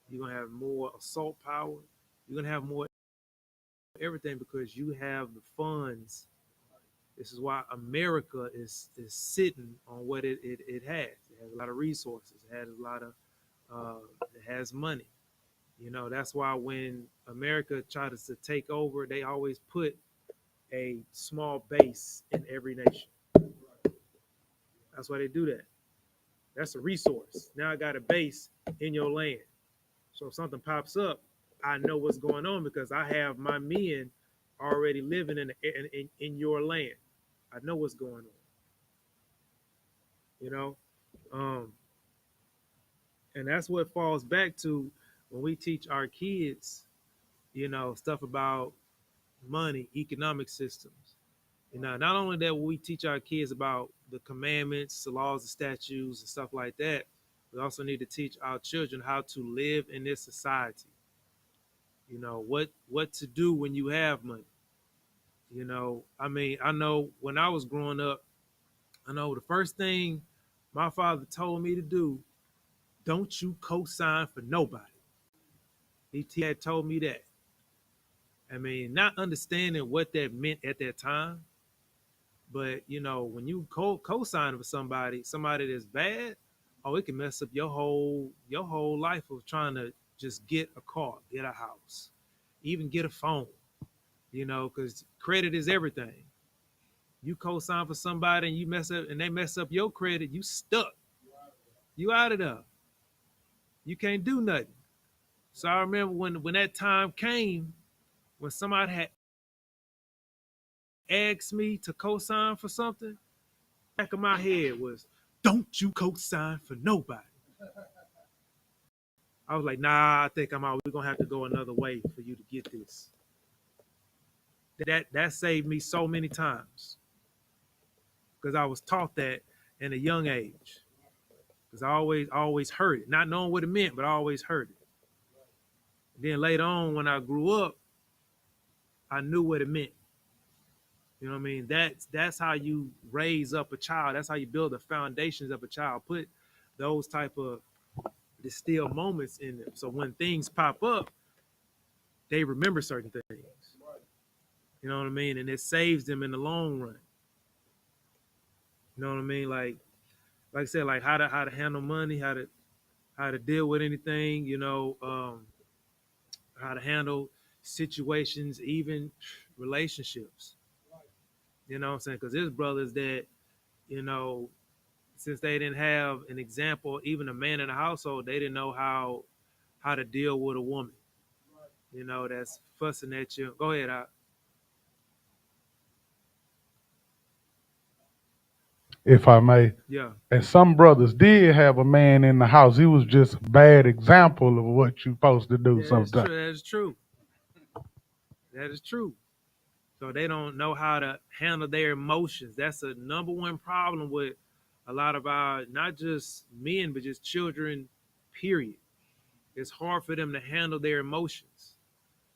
You're going to have more assault power. You're going to have more everything because you have the funds This is why America is sitting on what it has. It has a lot of resources. It has a lot of it has money. You know, that's why when America tries to take over, they always put a small base in every nation. That's why they do that. That's a resource. Now I got a base in your land. So if something pops up, I know what's going on because I have my men already living in your land. I know what's going on. You know, um, and that's what falls back to when we teach our kids, you know, stuff about money, economic systems. You know, not only that, we teach our kids about the commandments, the laws, the statutes, and stuff like that. We also need to teach our children how to live in this society. You know, what to do when you have money. You know, I mean, I know when I was growing up, I know the first thing my father told me to do, don't you co-sign for nobody. He had told me that. I mean, not understanding what that meant at that time, but you know, when you co-sign for somebody that's bad, oh, it can mess up your whole life of trying to just get a car, get a house, even get a phone. You know, because credit is everything. You co-sign for somebody and you mess up, and they mess up your credit, you stuck. You out of there. You can't do nothing. So I remember when that time came, when somebody had asked me to co-sign for something, back of my head was, don't you co-sign for nobody. I was like, nah, I think I'm out. We're gonna have to go another way for you to get this. That saved me so many times because I was taught that in a young age. Because I always heard it, not knowing what it meant, but I always heard it. And then later on, when I grew up, I knew what it meant. You know what I mean? That's how you raise up a child. That's how you build the foundations of a child. Put those type of distilled moments in them. So when things pop up, they remember certain things. You know what I mean? And it saves them in the long run. You know what I mean? Like I said, like how to handle money, how to deal with anything. You know, how to handle situations, even relationships. You know what I'm saying? Because there's brothers that, you know, since they didn't have an example, even a man in the household, they didn't know how to deal with a woman. You know, that's fussing at you. Go ahead, if I may. yeah. And some brothers did have a man in the house. He was just a bad example of what you're supposed to do Yeah, that's sometimes. true. That is true. That is true. So they don't know how to handle their emotions. That's a number one problem with a lot of our, not just men, but just children, period. It's hard for them to handle their emotions.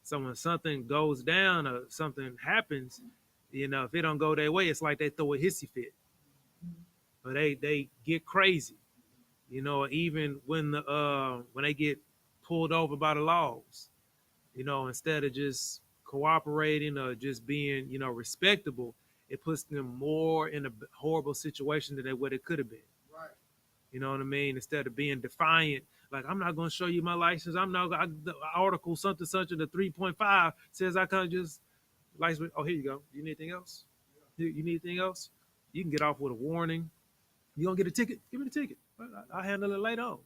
So when something goes down or something happens, you know, if it don't go their way, it's like they throw a hissy fit or they get crazy. You know, even when they get pulled over by the laws, you know, instead of just cooperating or just being, you know, respectable, it puts them more in a horrible situation than what it could have been. You know what I mean? Instead of being defiant, like I'm not going to show you my license. I'm not. The article something the 3.5 says I can't just license. Oh, here you go. You need anything else? You need anything else? You can get off with a warning. You gonna get a ticket? Give me the ticket. I'll handle it later on.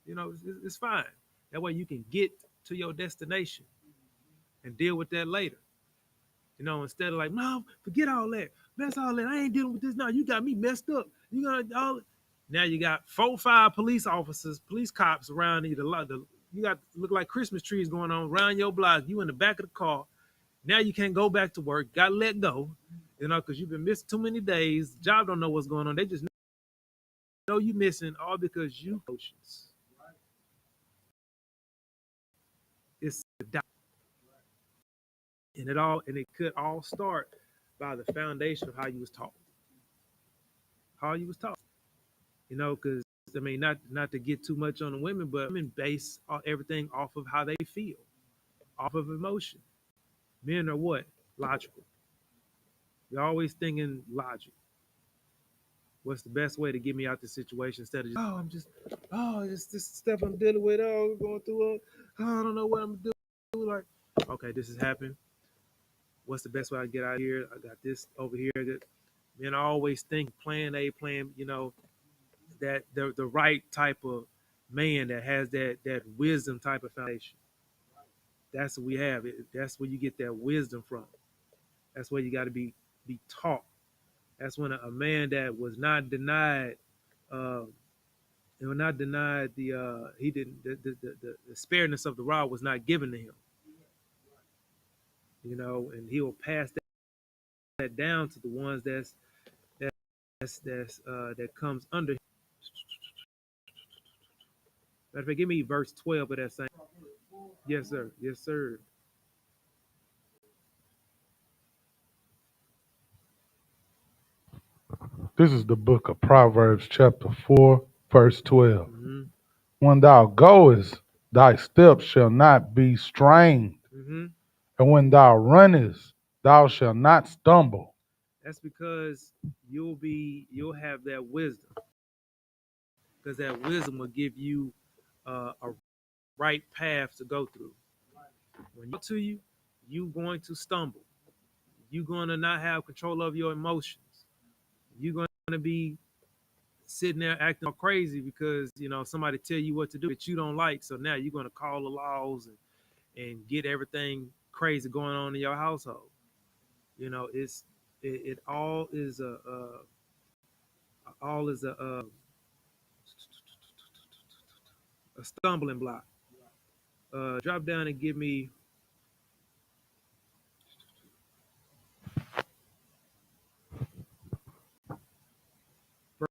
You know, it's fine. That way you can get to your destination and deal with that later. You know, instead of like, no, forget all that. That's all that. I ain't dealing with this now. You got me messed up. You got all. Now you got 4, 5 police officers, police cops around you. You got look like Christmas trees going on around your block. You in the back of the car. Now you can't go back to work. Got let go. You know, because you've been missing too many days. Job don't know what's going on. They just know you missing all because you emotions. It's a doubt. And it could all start by the foundation of how you was taught. How you was taught. You know, because I mean, not to get too much on the women, but women base everything off of how they feel, off of emotion. Men are what? Logical. You're always thinking logic. What's the best way to get me out this situation instead of just, it's this stuff I'm dealing with. Oh, going through. I don't know what I'm gonna do. Like, okay, this has happened. What's the best way I get out of here? I got this over here. And I always think plan A, plan, that the right type of man that has that wisdom type of foundation. That's what we have. That's where you get that wisdom from. That's where you got to be taught. That's when a man that was not denied, uh, not denied he didn't the spareness of the rod was not given to him. And he will pass that down to the ones that comes under him. Matter of fact, give me verse 12 of that same. Yes, sir. Yes, sir. This is the book of Proverbs, chapter 4, verse 12. Mm-hmm. When thou goest, thy steps shall not be strained, Mm-hmm. and when thou runnest, thou shalt not stumble. That's because you'll have that wisdom, because that wisdom will give you a right path to go through. When you to you going to stumble. You're going to not have control of your emotions. You're going to be sitting there acting all crazy because somebody tell you what to do that you don't like. So now you're going to call the laws and get everything crazy going on in your household. It all is a stumbling block. Drop down and give me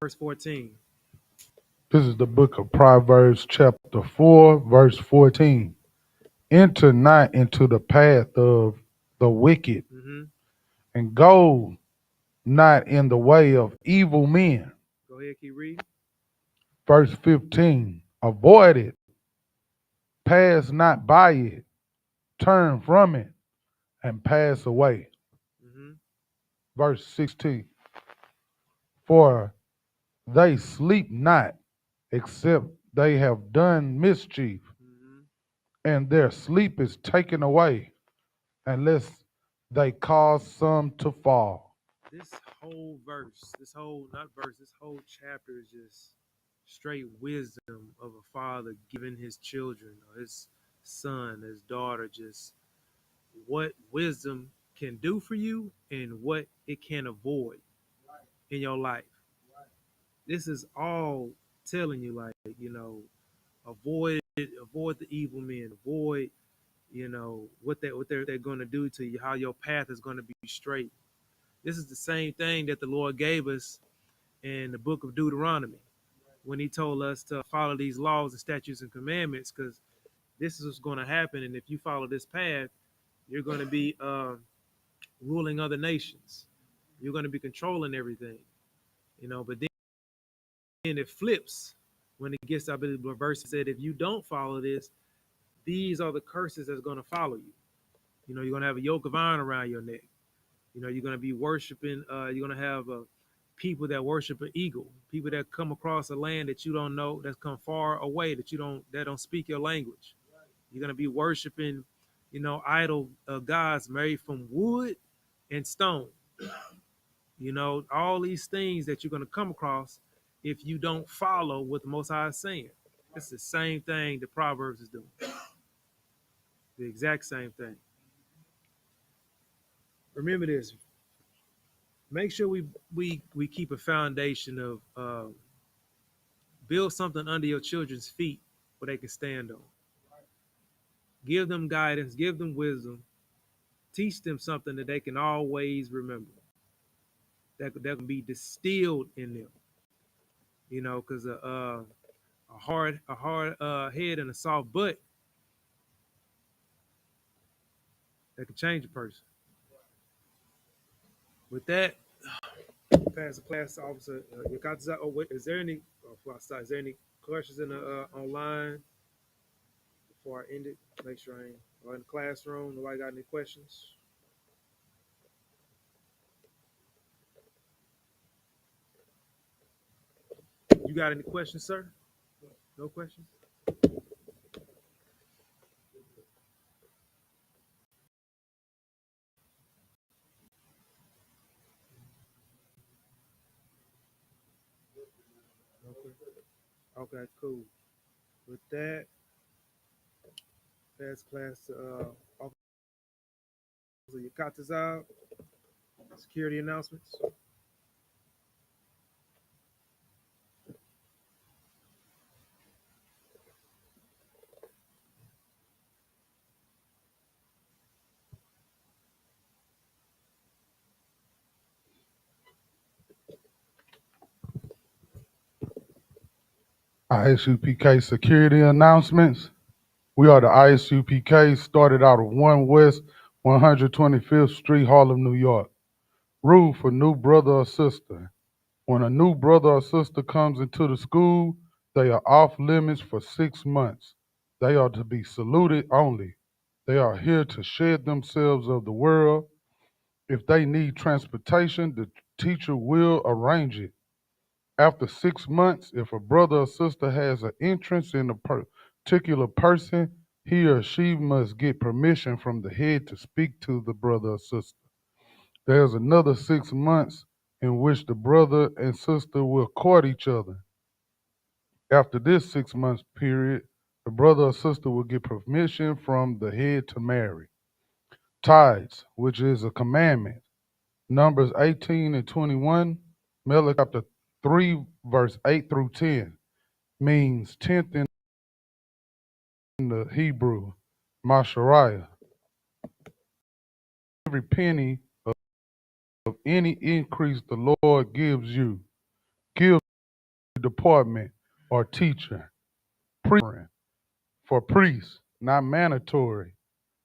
verse 14. This is the book of Proverbs, chapter 4, verse 14. Enter not into the path of the wicked, Mm-hmm. and go not in the way of evil men. Go ahead, keep reading. Verse 15. Avoid it, pass not by it, turn from it, and pass away. Mm-hmm. Verse 16. For they sleep not, except they have done mischief, Mm-hmm. and their sleep is taken away, unless they cause some to fall. This whole verse, this whole not verse, this whole chapter is just straight wisdom of a father giving his children, or his son, his daughter, just what wisdom can do for you and what it can avoid in your life. This is all telling you, like, avoid the evil men, avoid, what they're going to do to you, how your path is going to be straight. This is the same thing that the Lord gave us in the book of Deuteronomy when he told us to follow these laws and statutes and commandments, because this is what's going to happen. And if you follow this path, you're going to be ruling other nations. You're going to be controlling everything, but then it flips when it gets, I believe the verse said, if you don't follow this, these are the curses that's going to follow you. You're going to have a yoke of iron around your neck. You're going to be worshiping, you're going to have people that worship an eagle, people that come across a land that you don't know, that come far away, that don't speak your language. You're going to be worshiping, idol gods made from wood and stone. All these things that you're going to come across if you don't follow what the Most High is saying. It's the same thing the Proverbs is doing. The exact same thing. Remember this. Make sure we keep a foundation of build something under your children's feet where they can stand on. Give them guidance, give them wisdom, teach them something that they can always remember. That can be distilled in them. Because a hard head and a soft butt that can change a person. With that, pass the class officer. Is there any? Is there any questions in the online before I end it? Make sure I ain't or in the classroom. Nobody got any questions? You got any questions, sir? No questions? Okay, cool. With that, pass class to Officer Yakatazal. Security announcements. I.S.U.P.K security announcements. We are the I.S.U.P.K, started out of 1 West 125th Street, Harlem, New York. Rule for new brother or sister. When a new brother or sister comes into the school, they are off limits for 6 months. They are to be saluted only. They are here to shed themselves of the world. If they need transportation, the teacher will arrange it. After 6 months, if a brother or sister has an interest in a particular person, he or she must get permission from the head to speak to the brother or sister. There's another 6 months in which the brother and sister will court each other. After this 6 months period, the brother or sister will get permission from the head to marry. Tithes, which is a commandment. Numbers 18 and 21, Malachi chapter 3, verse 8 through 10, means tenth in the Hebrew, Mashariah. Every penny of any increase the Lord gives you, give the department or teacher, for priests, not mandatory,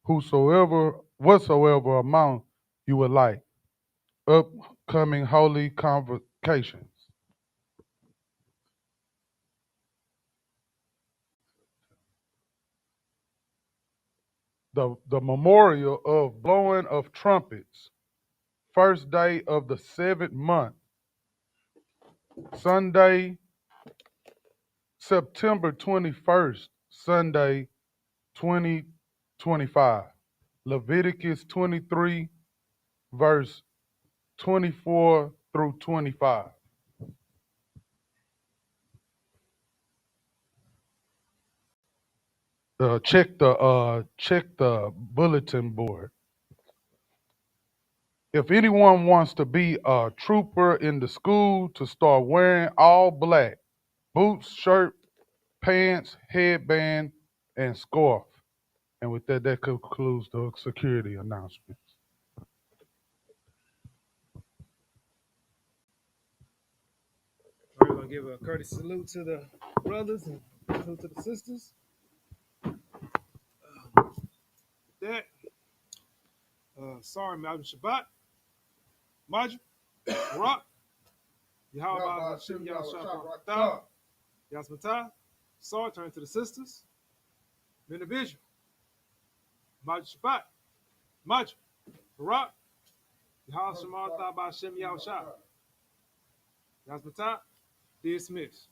whatsoever amount you would like. Upcoming holy convocations. The memorial of blowing of trumpets, first day of the 7th month, Sunday, September 21st, Sunday, 2025. Leviticus 23, verse 24 through 25. Check the bulletin board. If anyone wants to be a trooper in the school, to start wearing all black, boots, shirt, pants, headband, and scarf. And with that, that concludes the security announcements. All right, we're gonna give a courtesy salute to the brothers and salute to the sisters. With that, sorry, Malcolm Shabbat, Majid, Rock, Yahweh Hashem Yahshua Yasmatah. Sorry, turn to the sisters. Benevision, Majid Shabbat, Majid, Rock, Yahweh Shemartha Hashem Yahshua Yasmatah. Dismiss.